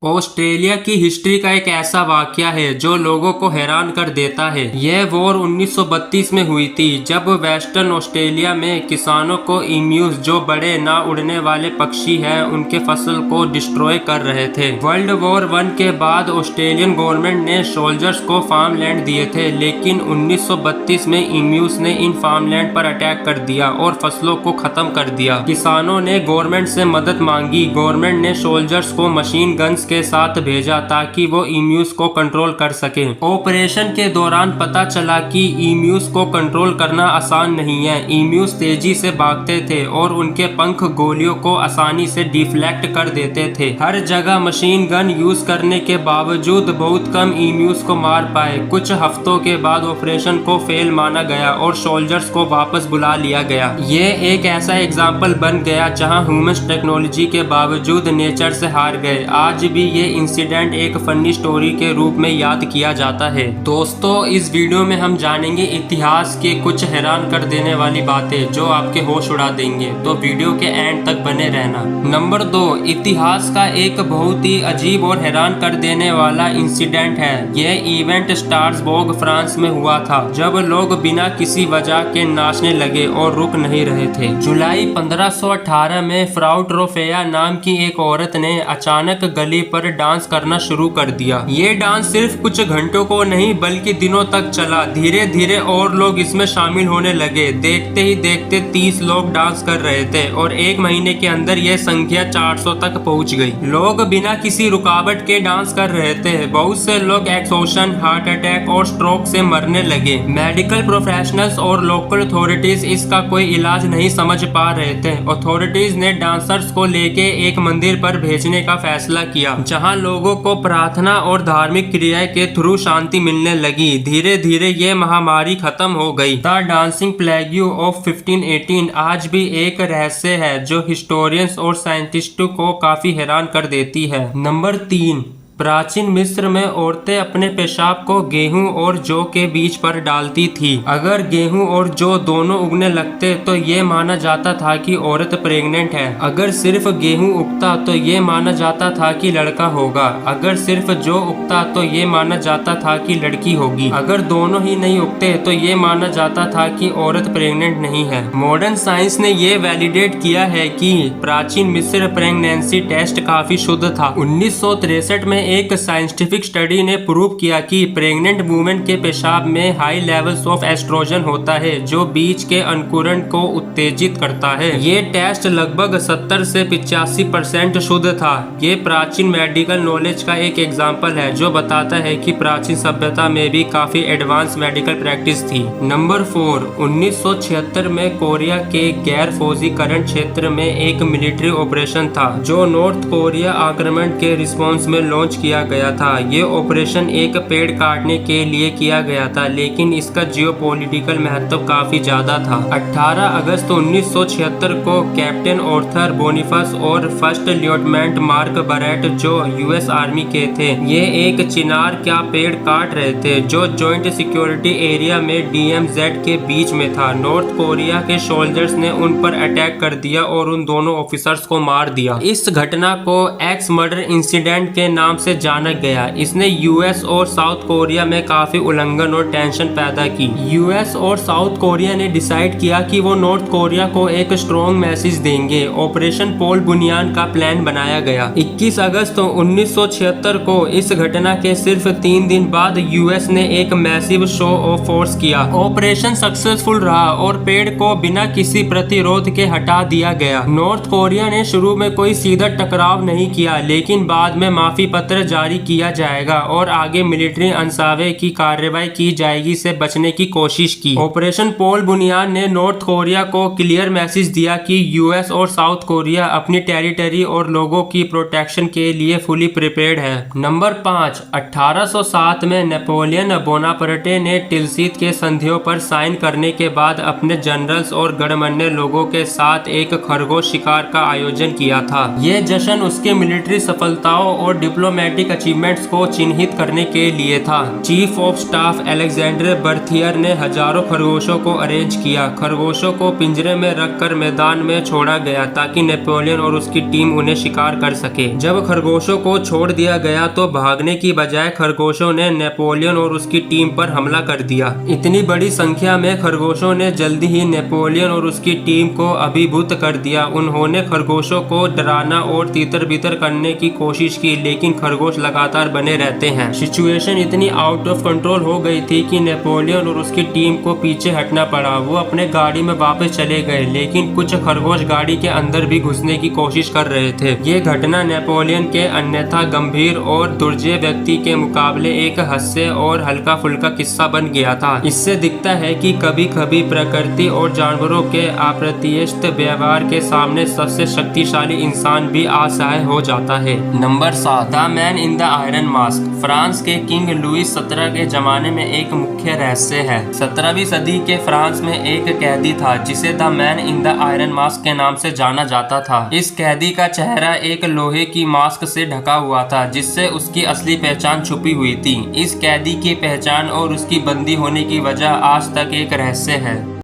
Australia की history का एक ऐसा वाकया है जो लोगों को हैरान कर देता है। यह वॉर 1932 में हुई थी, जब वेस्टर्न ऑस्ट्रेलिया में किसानों को ईम्यूज, जो बड़े ना उड़ने वाले पक्षी हैं, उनके फसल को डिस्ट्रॉय कर रहे थे। वर्ल्ड वॉर 1 के बाद ऑस्ट्रेलियन गवर्नमेंट ने सोल्जर्स को फार्म लैंड दिए थे, लेकिन 1932 में ईम्यूज ने इन फार्म लैंड पर अटैक कर दिया और फसलों को खत्म कर दिया। किसानों ने गवर्नमेंट से मदद मांगी। गवर्नमेंट ने सोल्जर्स को मशीन गन्स के साथ भेजा ताकि वो ईम्यूज को कंट्रोल कर सके। ऑपरेशन के दौरान पता चला कि ईम्यूज को कंट्रोल करना आसान नहीं है। ईम्यूज तेजी से भागते थे और उनके पंख गोलियों को आसानी से डिफ्लेक्ट कर देते थे। हर जगह मशीन गन यूज करने के बावजूद बहुत कम ईम्यूज को मार पाए। कुछ हफ्तों के बाद ऑपरेशन को फेल माना गया और सोल्जर्स को वापस बुला लिया गया। ये एक ऐसा एग्जाम्पल बन गया जहां ह्यूमंस टेक्नोलॉजी के बावजूद नेचर से हार गए। आज भी ये इंसिडेंट एक फनी स्टोरी के रूप में याद किया जाता है। दोस्तों, इस वीडियो में हम जानेंगे इतिहास के कुछ हैरान कर देने वाली बातें जो आपके होश उड़ा देंगे, तो वीडियो के एंड तक बने रहना। नंबर 2, इतिहास का एक बहुत ही अजीब और हैरान कर देने वाला इंसिडेंट है। यह इवेंट स्ट्रासबर्ग, फ्रांस में हुआ था, जब लोग बिना किसी वजह के नाचने लगे और रुक नहीं रहे थे। जुलाई 1518 में फ्राउ ट्रोफेया नाम की एक औरत ने अचानक गली पर डांस करना शुरू कर दिया। ये डांस सिर्फ कुछ घंटों को नहीं बल्कि दिनों तक चला। धीरे धीरे और लोग इसमें शामिल होने लगे। देखते ही देखते 30 लोग डांस कर रहे थे और एक महीने के अंदर यह संख्या 400 तक पहुंच गई। लोग बिना किसी रुकावट के डांस कर रहे थे। बहुत से लोग एक्सोशन, हार्ट अटैक और स्ट्रोक से मरने लगे। मेडिकल प्रोफेशनल्स और लोकल अथॉरिटीज इसका कोई इलाज नहीं समझ पा रहे थे। अथॉरिटीज ने डांसर्स को लेके एक मंदिर पर भेजने का फैसला किया, जहां लोगों को प्रार्थना और धार्मिक क्रियाएं के थ्रू शांति मिलने लगी। धीरे धीरे ये महामारी खत्म हो गई। द डांसिंग प्लेग ऑफ 1518 आज भी एक रहस्य है जो हिस्टोरियंस और साइंटिस्टों को काफी हैरान कर देती है। नंबर 3, प्राचीन मिस्र में औरतें अपने पेशाब को गेहूं और जौ के बीज पर डालती थी। अगर गेहूं और जौ दोनों उगने लगते तो ये माना जाता था कि औरत प्रेग्नेंट है। अगर सिर्फ गेहूं उगता तो ये माना जाता था कि लड़का होगा। अगर सिर्फ जौ उगता तो ये माना जाता था कि लड़की होगी। अगर दोनों ही नहीं उगते तो ये माना जाता था कि औरत प्रेग्नेंट नहीं है। मॉडर्न साइंस ने ये वैलिडेट किया है कि प्राचीन मिस्र प्रेगनेंसी टेस्ट काफी शुद्ध था। 1963 में एक साइंटिफिक स्टडी ने प्रूव किया कि प्रेग्नेंट वुमेन के पेशाब में हाई लेवल्स ऑफ एस्ट्रोजन होता है, जो बीज के अंकुरण को उत्तेजित करता है। ये टेस्ट लगभग 70 से 85% शुद्ध था। ये प्राचीन मेडिकल नॉलेज का एक एग्जाम्पल है जो बताता है कि प्राचीन सभ्यता में भी काफी एडवांस मेडिकल प्रैक्टिस थी। नंबर 4, 1976 में कोरिया के गैर फौजीकरण क्षेत्र में एक मिलिट्री ऑपरेशन था जो नॉर्थ कोरिया आक्रमण के रिस्पॉन्स में लॉन्च किया गया था। ये ऑपरेशन एक पेड़ काटने के लिए किया गया था, लेकिन इसका जियोपॉलिटिकल महत्व काफी ज्यादा था। 18 अगस्त 1976 को कैप्टन आर्थर बोनिफस और फर्स्ट लेफ्टिनेंट मार्क बरेट, जो यूएस आर्मी के थे, ये एक चिनार का पेड़ काट रहे थे जो जॉइंट सिक्योरिटी एरिया में DMZ के बीच में था। नॉर्थ कोरिया के सोल्जर्स ने उन पर अटैक कर दिया और उन दोनों ऑफिसर्स को मार दिया। इस घटना को एक्स मर्डर इंसिडेंट के नाम से जाना गया। इसने यूएस और साउथ कोरिया में काफी उल्लंघन और टेंशन पैदा की। यूएस और साउथ कोरिया ने डिसाइड किया कि वो नॉर्थ कोरिया को एक स्ट्रॉन्ग मैसेज देंगे। ऑपरेशन पोल बुनियान का प्लान बनाया गया। 21 अगस्त 1976 को इस घटना के सिर्फ 3 दिन बाद यूएस ने एक मैसिव शो ऑफ फोर्स किया। ऑपरेशन सक्सेसफुल रहा और पेड़ को बिना किसी प्रतिरोध के हटा दिया गया। नॉर्थ कोरिया ने शुरू में कोई सीधा टकराव नहीं किया, लेकिन बाद में माफी पत्र जारी किया जाएगा और आगे मिलिट्री अनसावे की कार्रवाई की जाएगी से बचने की कोशिश की। ऑपरेशन पोल बुनियान ने नॉर्थ कोरिया को क्लियर मैसेज दिया कि यूएस और साउथ कोरिया अपनी टेरिटरी और लोगों की प्रोटेक्शन के लिए फुली प्रिपेयर्ड है। नंबर 5, 1807 में नेपोलियन बोनापार्टे ने टिलसीत के संधियों पर साइन करने के बाद अपने जनरल्स और गणमान्य लोगों के साथ एक खरगोश शिकार का आयोजन किया था। ये जश्न उसके मिलिट्री सफलताओं और डिप्लोमेटिक डिप्लोमेटिक अचीवमेंट्स को चिन्हित करने के लिए था। चीफ ऑफ स्टाफ अलेक्जेंडर बर्थियर ने हजारों खरगोशों को अरेंज किया। खरगोशों को पिंजरे में रखकर मैदान में छोड़ा गया ताकि नेपोलियन और उसकी टीम उन्हें शिकार कर सके। जब खरगोशों को छोड़ दिया गया तो भागने की बजाय खरगोशों ने नेपोलियन और उसकी टीम पर हमला कर दिया। इतनी बड़ी संख्या में खरगोशों ने जल्दी ही नेपोलियन और उसकी टीम को अभिभूत कर दिया। उन्होंने खरगोशों को डराना और तीतर बितर करने की कोशिश की, लेकिन खरगोश लगातार बने रहते हैं। सिचुएशन इतनी आउट ऑफ कंट्रोल हो गई थी कि नेपोलियन और उसकी टीम को पीछे हटना पड़ा। वो अपने गाड़ी में वापस चले गए, लेकिन कुछ खरगोश गाड़ी के अंदर भी घुसने की कोशिश कर रहे थे। ये घटना नेपोलियन के अन्यथा गंभीर और दुर्जय व्यक्ति के मुकाबले एक हास्य और हल्का फुल्का किस्सा बन गया था। इससे दिखता है कि कभी कभी प्रकृति और जानवरों के अप्रत्याशित व्यवहार के सामने सबसे शक्तिशाली इंसान भी असहाय हो जाता है। Number 7, the man in the iron mask. France के किंग लुईस 17 के जमाने में एक मुख्य रहस्य है। 17वीं सदी के फ्रांस में एक कैदी था जिसे the man in the iron mask के नाम से जाना जाता था। इस कैदी का चेहरा एक लोहे की मास्क से ढका हुआ था जिससे उसकी असली पहचान छुपी हुई थी। इस कैदी की पहचान और उसकी बंदी होने की वजह आज तक एक रहस्य है।